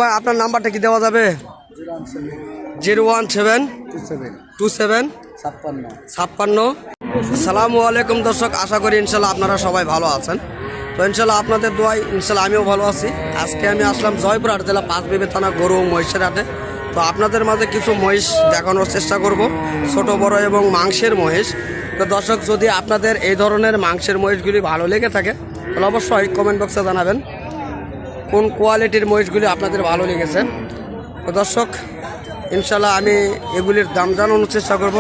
ভাই আপনার নাম্বারটা কি দেওয়া যাবে? 01727 56। আসসালামু আলাইকুম দর্শক, আশা করি ইনশাল্লাহ আপনারা সবাই ভালো আছেন। তো ইনশাল্লাহ আপনাদের দোয়ায় ইনশাল্লাহ আমিও ভালো আছি। আজকে আমি আসলাম জয়পুরহাট জেলা পাঁচবিবি থানা গরু ও মহিষের হাটে। তো আপনাদের মাঝে কিছু মহিষ দেখানোর চেষ্টা করব, ছোট বড় এবং মাংসের মহিষ। তো দর্শক, যদি আপনাদের এই ধরনের মাংসের মহিষগুলি ভালো লেগে থাকে তাহলে অবশ্যই কমেন্ট বক্সে জানাবেন কোন কোয়ালিটির মহিষগুলি আপনাদের ভালো লেগেছে। তো দর্শক, ইনশাল্লাহ আমি এগুলির দাম জানানোর চেষ্টা করব।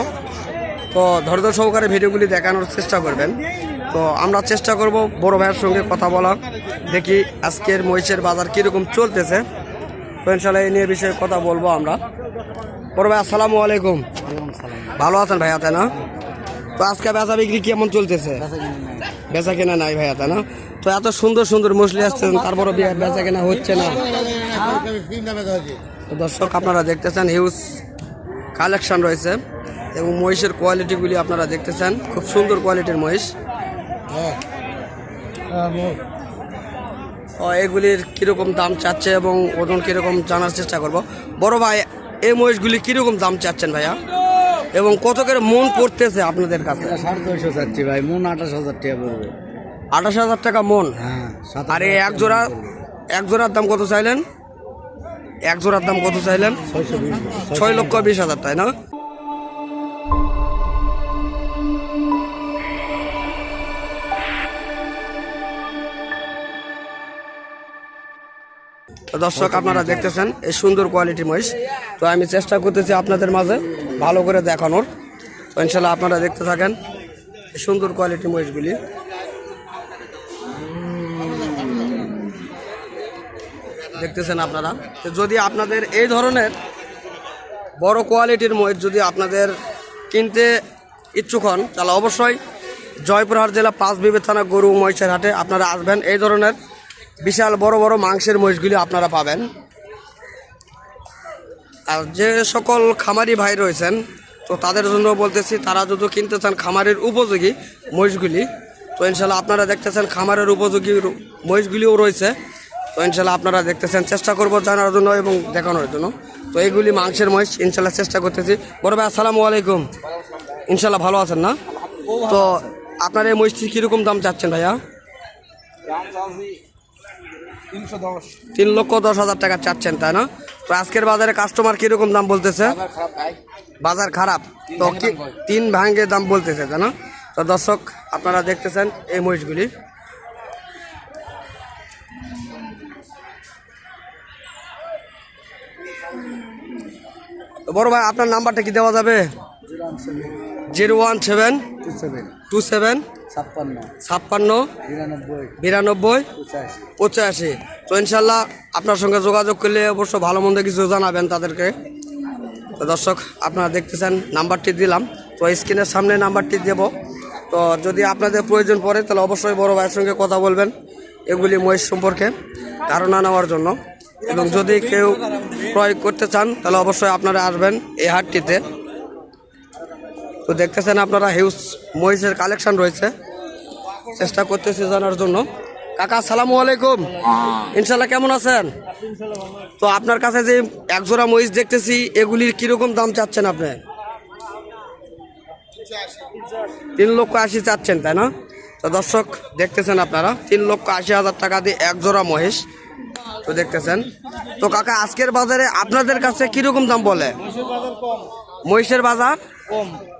তো ধৈর্য সহকারে ভিডিওগুলি দেখানোর চেষ্টা করবেন। তো আমরা চেষ্টা করব বড় ভাইয়ের সঙ্গে কথা বলা, দেখি আজকের মহিষের বাজার কীরকম চলতেছে। তো ইনশাল্লাহ এই নিয়ে বিষয়ে কথা বলবো আমরা। বড় ভাই আসসালামু আলাইকুম। ভালো আছেন ভাইয়া, তাই না? তো আজকে বেচা বিক্রি কেমন চলতেছে? বেচা কেনা নাই ভাইয়া, তাই না? তো এত সুন্দর সুন্দর মছলি আসছেন, তারপরে বেচা কেনা হচ্ছে না। দর্শক, আপনারা দেখতেছেন হিউজ কালেকশন রয়েছে এবং মহিষের কোয়ালিটিগুলি আপনারা দেখতেছেন, খুব সুন্দর কোয়ালিটির মহিষ। এগুলির কীরকম দাম চাচ্ছে এবং ওজন কীরকম জানার চেষ্টা করব। বড় ভাই, এই মহিষগুলি কীরকম দাম চাচ্ছেন ভাইয়া এবং কত করে মন পড়তেছে আপনাদের কাছে? 650 চাচ্ছি ভাই, মন 28,000 টাকা পড়বে। 28,000 টাকা মন? হ্যাঁ। আর এই এক জোড়ার দাম কত চাইলেন? এক জোড়ার দাম কত চাইলেন? 6,20,000, তাই না? দর্শক, আপনারা দেখতেছেন এই সুন্দর কোয়ালিটির মহিষ। তো আমি চেষ্টা করতেছি আপনাদের মাঝে ভালো করে দেখানোর। তো ইনশাল্লাহ আপনারা দেখতে থাকেন এই সুন্দর কোয়ালিটির মহিষগুলি। দেখতেছেন আপনারা। তো যদি আপনাদের এই ধরনের বড় কোয়ালিটির মহিষ যদি আপনাদের কিনতে ইচ্ছুক হন তাহলে অবশ্যই জয়পুরহাট জেলা পাঁচবিবি থানা গরু মহিষের হাটে আপনারা আসবেন। এই ধরনের বিশাল বড় বড় মাংসের মহিষগুলি আপনারা পাবেন। আর যে সকল খামারি ভাই রয়েছেন, তো তাদের জন্য বলতেছি, তারা যদি কিনতে চান খামারের উপযোগী মহিষগুলি, তো ইনশাল্লাহ আপনারা দেখতেছেন খামারের উপযোগী মহিষগুলিও রয়েছে। তো ইনশাল্লাহ আপনারা দেখতেছেন, চেষ্টা করবো জানার জন্য এবং দেখানোর জন্য। তো এইগুলি মাংসের মহিষ ইনশাল্লাহ চেষ্টা করতেছি। বড় ভাই আসসালামু আলাইকুম। ইনশাল্লাহ ভালো আছেন না? তো আপনার এই মহিষটি কীরকম দাম চাচ্ছেন ভাইয়া? 3,10,000 টাকা চাচ্ছেন, তাই না? তো আজকের বাজারে কাস্টমার কীরকম দাম বলতেছে? বাজার খারাপ, তো কি 3 ভাঙে দাম বলতেছে, তাই না? তো দর্শক, আপনারা দেখতেছেন এই মহিষগুলি। বড় ভাই আপনার নাম্বারটা কি দেওয়া যাবে? 01727 56 92 85। তো ইনশাল্লাহ আপনার সঙ্গে যোগাযোগ করলে অবশ্য ভালো মন্দ কিছু জানাবেন তাদেরকে। তো দর্শক, আপনারা দেখতেছেন নাম্বারটি দিলাম, তো স্ক্রিনের সামনে নাম্বারটি দেব। তো যদি আপনাদের প্রয়োজন পড়ে তাহলে অবশ্যই বড় ভাইয়ের সঙ্গে কথা বলবেন এগুলি মহিষ সম্পর্কে ধারণা নেওয়ার জন্য। এবং যদি কেউ ক্রয় করতে চান তাহলে অবশ্যই আপনারা আসবেন এই হাটটিতে। তো দেখতেছেন আপনারা হিউজ মহিষের কালেকশন রয়েছে, চেষ্টা করতেছি জানার জন্য। কাকা আসসালামু আলাইকুম। ইনশাল্লাহ কেমন আছেন? তো আপনার কাছে যে এক জোড়া মহিষ দেখতেছি, এগুলির কীরকম দাম চাচ্ছেন আপনি? 3,80,000 চাচ্ছেন, তাই না? তো দর্শক দেখতেছেন আপনারা 3,80,000 টাকা দিয়ে এক জোড়া মহিষ। তো দেখতেছেন। তো কাকা আজকের বাজারে আপনাদের কাছে কীরকম দাম বলে? মহিষের বাজার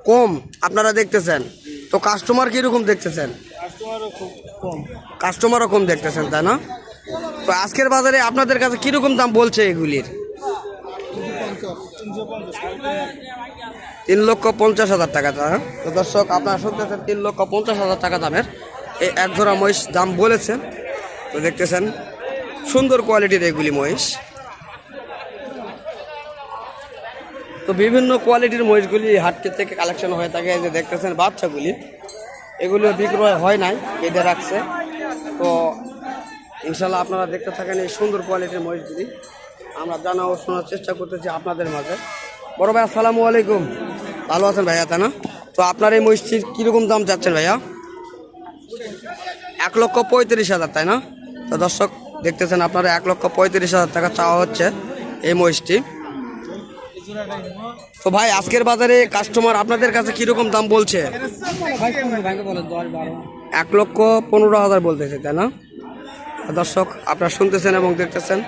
কম আপনারা দেখতেছেন। তো কাস্টমার কীরকম দেখতেছেন? কাস্টমারও কম দেখতেছেন, তাই না? তো আজকের বাজারে আপনাদের কাছে কীরকম দাম বলছে এগুলির? 3,50,000 টাকা, তাই না? তো দর্শক, আপনারা শুনতেছেন 3,50,000 টাকা দামের এই এক জোড়া মহিষ দাম বলেছে। তো দেখতেছেন সুন্দর কোয়ালিটির এগুলি মহিষ। তো বিভিন্ন কোয়ালিটির মহিষগুলি হাটটি থেকে কালেকশন হয়ে থাকে। এই যে দেখতেছেন বাচ্চাগুলি, এগুলো বিক্রয় হয় নাই, বেঁধে রাখছে। তো ইনশাল্লাহ আপনারা দেখতে থাকেন এই সুন্দর কোয়ালিটির মহিষগুলি। আমরা জানা ও শোনার চেষ্টা করতেছি আপনাদের মাঝে। বড় ভাই আসসালামু আলাইকুম। ভালো আছেন ভাইয়া, তাই না? তো আপনার এই মহিষটির কীরকম দাম চাচ্ছেন ভাইয়া? 1,35,000, তাই না? তো দর্শক দেখতেছেন আপনারা 1,35,000 টাকা চাওয়া হচ্ছে এই মহিষটি। তো ভাই আজকের বাজারে কাস্টমার আপনাদের কাছে কিরকম দাম বলছে? 1,15,000 বলতেছে, তাই না? দর্শক আপনারা শুনতেছেন এবং দেখতেছেন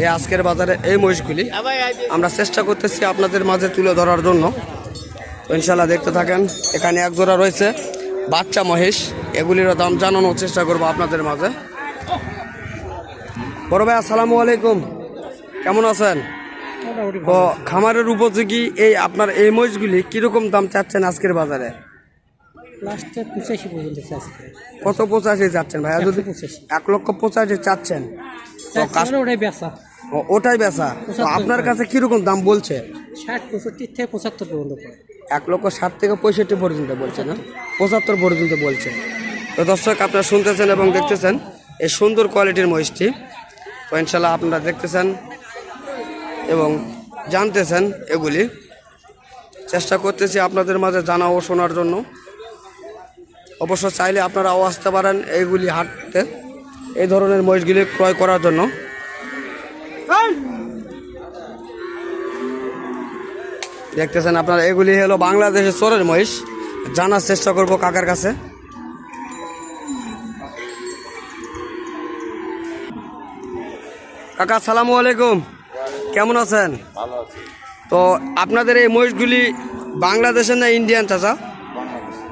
এই আজকের বাজারে এই মহিষগুলি আমরা চেষ্টা করতেছি আপনাদের মাঝে তুলে ধরার জন্য। তো ইনশাল্লাহ দেখতে থাকেন। এখানে এক জোড়া রয়েছে বাচ্চা মহিষ, এগুলিরও দাম জানানোর চেষ্টা করবো আপনাদের মাঝে। বড় ভাই আসসালামু আলাইকুম, কেমন আছেন? তো খামারের উপযোগী এই আপনার এই মহিষগুলি কিরকম দাম চাচ্ছেন আজকের বাজারে? লাস্টে 85 পর্যন্ত চাচ্ছি। কত 85 চাচ্ছেন ভাইয়া? যদি 1,85,000 চাচ্ছেন তো ওটাই বেচা, ওটাই বেচা। তো আপনার কাছে কিরকম দাম বলছে? 60, 65 থেকে 75 পর্যন্ত পড়ে। 1,60,000 থেকে 65 পর্যন্ত বলছে, না 75 পর্যন্ত বলছে। তো দর্শক আপনারা শুনতেছেন এবং দেখতেছেন এই সুন্দর কোয়ালিটির মহিষটি। তো ইনশাল্লাহ আপনারা দেখতেছেন এবং জানতেছেন, এগুলি চেষ্টা করতেছি আপনাদের মাঝে জানা ও শোনার জন্য। অবশ্য চাইলে আপনারাও আসতে পারেন এইগুলি হাটতে, এই ধরনের মহিষগুলি ক্রয় করার জন্য। দেখতেছেন আপনারা এগুলি হলো বাংলাদেশের চোরের মহিষ। জানার চেষ্টা করব কাকার কাছে। কাকা আসসালামু আলাইকুম, কেমন আছেন? তো আপনাদের এই মহিষগুলি বাংলাদেশের না ইন্ডিয়ান চাচা?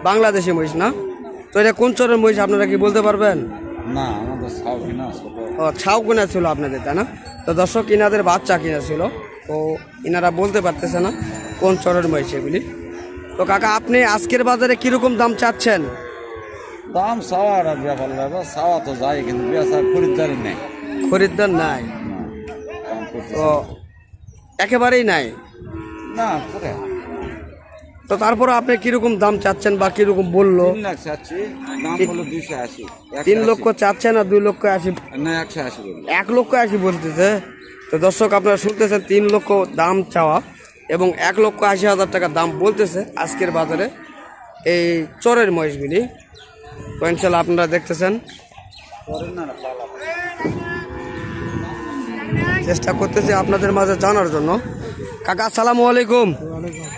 বাংলাদেশি মহিষ না? তো এটা কোন চরের মহিষ আপনারা কি বলতে পারবেন? না, আমাদের ছাও কিনা ছোট। ও ছাউ কিনা ছিল আপনাদের, তাই না? তো দর্শক ইনাদের বাচ্চা কিনা ছিল, তো ইনারা বলতে পারতেছে না কোন চরের মহিষ এগুলি। তো কাকা আপনি আজকের বাজারে কীরকম দাম চাচ্ছেন? দাম চাওয়ার ব্যাপার লাগবে, চাওয়া তো যায় কিন্তু বেচা খরিদ্দারি নেই। খরিদ্দার নাই? দাম করতেছে তো একেবারেই নাই না করে। তো তারপরে আপনি কীরকম দাম চাচ্ছেন বা কীরকম বললো? 3 লাখ চাচ্ছি, দাম হলো 280। 3 লক্ষ চাচ্ছেন আর 2,80,000? না, 180 বলি। 1,80,000 বলতেছে। তো দর্শক আপনারা শুনতেছেন 3 লক্ষ দাম চাওয়া এবং 1,80,000 টাকা দাম বলতেছে আজকের বাজারে এই চরের মহিষগুলি। তো ইনশাল্লাহ আপনারা দেখতেছেন, চেষ্টা করতেছি আপনাদের মাঝে জানার জন্য। কাকা আসসালামু আলাইকুম,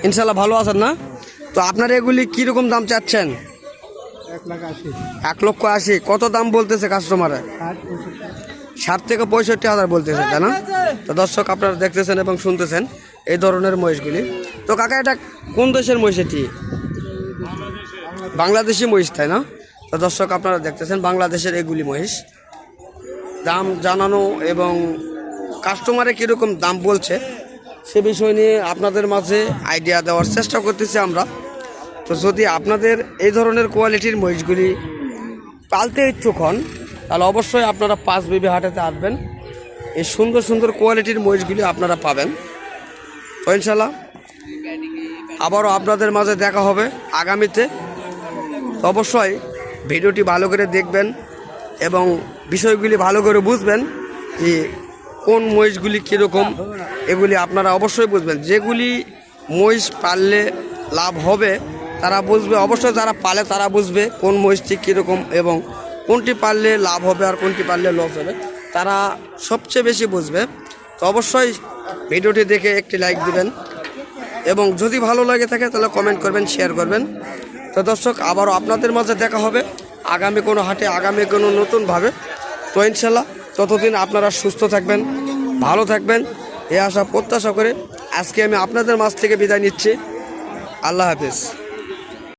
ইনশাল্লাহ ভালো আছেন না? তো আপনারা এগুলি কীরকম দাম চাচ্ছেন? 1,80,000। কত দাম বলতেছে কাস্টমারে? 60 থেকে 65,000 বলতেছে, তাই না? তো দর্শক আপনারা দেখতেছেন এবং শুনতেছেন এই ধরনের মহিষগুলি। তো কাকা এটা কোন দেশের মহিষ? এটি বাংলাদেশি মহিষ, তাই না? তো দর্শক আপনারা দেখতেছেন বাংলাদেশের এগুলি মহিষ। দাম জানানো এবং কাস্টমারে কীরকম দাম বলছে সে বিষয় নিয়ে আপনাদের মাঝে আইডিয়া দেওয়ার চেষ্টা করতেছি আমরা। তো যদি আপনাদের এই ধরনের কোয়ালিটির মহিষগুলি পালতে ইচ্ছুক হন তাহলে অবশ্যই আপনারা 5 বিবি হাটেতে আসবেন, এই সুন্দর সুন্দর কোয়ালিটির মহিষগুলি আপনারা পাবেন। তো ইনশাল্লাহ আবারও আপনাদের মাঝে দেখা হবে আগামীতে। তো অবশ্যই ভিডিওটি ভালো করে দেখবেন এবং বিষয়গুলি ভালো করে বুঝবেন যে কোন মহিষগুলি কীরকম, এগুলি আপনারা অবশ্যই বুঝবেন। যেগুলি মহিষ পাললে লাভ হবে তারা বুঝবে, অবশ্যই যারা পালে তারা বুঝবে কোন মহিষটি কীরকম এবং কোনটি পাললে লাভ হবে আর কোনটি পাললে লস হবে, তারা সবচেয়ে বেশি বুঝবে। তো অবশ্যই ভিডিওটি দেখে একটি লাইক দিবেন এবং যদি ভালো লাগে থাকে তাহলে কমেন্ট করবেন, শেয়ার করবেন। তো দর্শক আবারও আপনাদের মাঝে দেখা হবে আগামী কোনো হাটে, আগামী কোনো নতুনভাবে। তো ইনশাল্লাহ ততদিন আপনারা সুস্থ থাকবেন, ভালো থাকবেন, এ আশা প্রত্যাশা করে আজকে আমি আপনাদের মাঝ থেকে বিদায় নিচ্ছি। আল্লাহ হাফেজ।